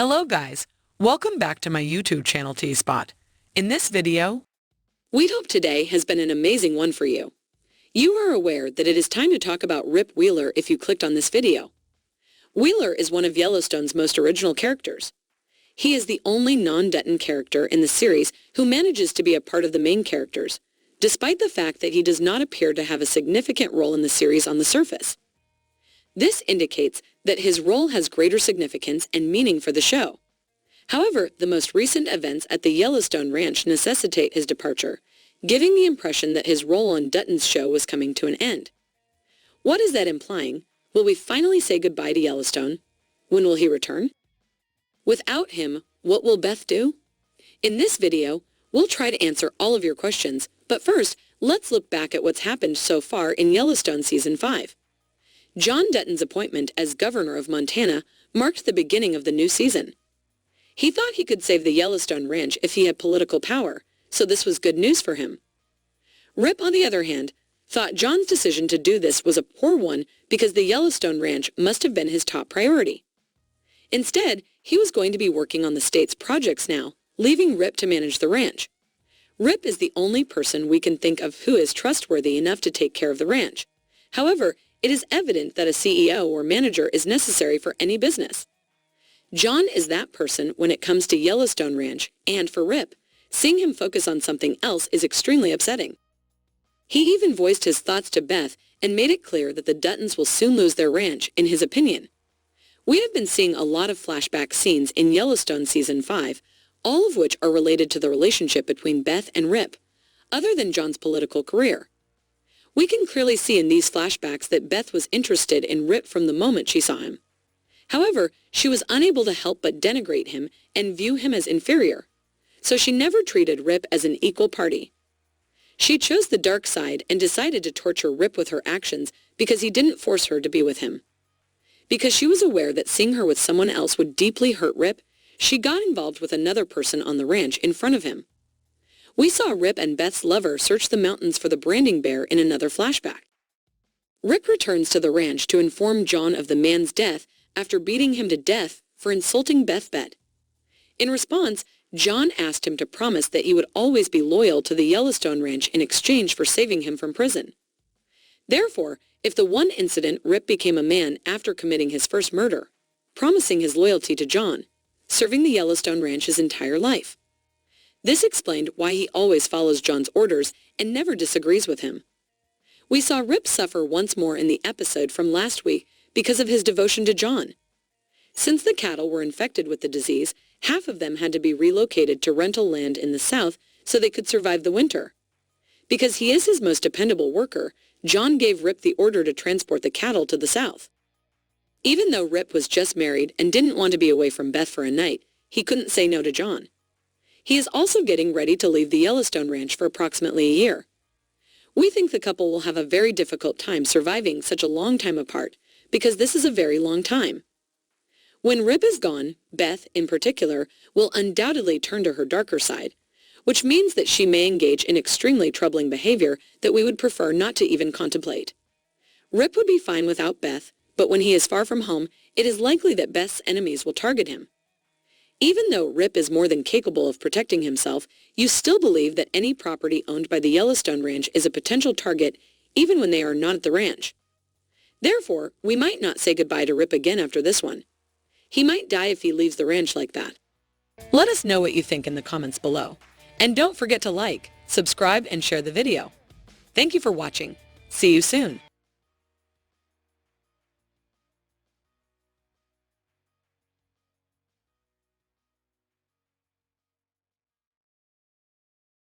Hello guys, welcome back to my YouTube channel T-Spot. In this video, we'd hope today has been an amazing one for you. You are aware that it is time to talk about Rip Wheeler if you clicked on this video. Wheeler is one of Yellowstone's most original characters. He is the only non-Dutton character in the series who manages to be a part of the main characters, despite the fact that he does not appear to have a significant role in the series on the surface. This indicates that his role has greater significance and meaning for the show. However, the most recent events at the Yellowstone ranch necessitate his departure, giving the impression that his role on Dutton's show was coming to an end. What is that implying? Will we finally say goodbye to Yellowstone? When will he return? Without him, what will Beth do? In this video, we'll try to answer all of your questions, but first, let's look back at what's happened so far in Yellowstone Season 5. John Dutton's appointment as governor of Montana marked the beginning of the new season. He thought he could save the Yellowstone ranch if he had political power, so this was good news for him. Rip, on the other hand, thought John's decision to do this was a poor one because the Yellowstone ranch must have been his top priority. Instead, he was going to be working on the state's projects now, leaving Rip to manage the ranch. Rip is the only person we can think of who is trustworthy enough to take care of the ranch. However, it is evident that a CEO or manager is necessary for any business. John is that person when it comes to Yellowstone Ranch, and for Rip, seeing him focus on something else is extremely upsetting. He even voiced his thoughts to Beth and made it clear that the Duttons will soon lose their ranch, in his opinion. We have been seeing a lot of flashback scenes in Yellowstone Season 5, all of which are related to the relationship between Beth and Rip, other than John's political career. We can clearly see in these flashbacks that Beth was interested in Rip from the moment she saw him. However, she was unable to help but denigrate him and view him as inferior, so she never treated Rip as an equal party. She chose the dark side and decided to torture Rip with her actions because he didn't force her to be with him. Because she was aware that seeing her with someone else would deeply hurt Rip, she got involved with another person on the ranch in front of him. We saw Rip and Beth's lover search the mountains for the branding bear in another flashback. Rip returns to the ranch to inform John of the man's death after beating him to death for insulting Beth. In response, John asked him to promise that he would always be loyal to the Yellowstone ranch in exchange for saving him from prison. Therefore, if the one incident Rip became a man after committing his first murder, promising his loyalty to John, serving the Yellowstone ranch his entire life. This explained why he always follows John's orders and never disagrees with him. We saw Rip suffer once more in the episode from last week because of his devotion to John. Since the cattle were infected with the disease, half of them had to be relocated to rental land in the south so they could survive the winter. Because he is his most dependable worker, John gave Rip the order to transport the cattle to the south. Even though Rip was just married and didn't want to be away from Beth for a night, he couldn't say no to John. He is also getting ready to leave the Yellowstone ranch for approximately a year. We think the couple will have a very difficult time surviving such a long time apart, because this is a very long time. When Rip is gone, Beth, in particular, will undoubtedly turn to her darker side, which means that she may engage in extremely troubling behavior that we would prefer not to even contemplate. Rip would be fine without Beth, but when he is far from home, it is likely that Beth's enemies will target him. Even though Rip is more than capable of protecting himself, you still believe that any property owned by the Yellowstone Ranch is a potential target even when they are not at the ranch. Therefore, we might not say goodbye to Rip again after this one. He might die if he leaves the ranch like that. let us know what you think in the comments below. And don't forget to like, subscribe, and share the video. Thank you for watching. See you soon.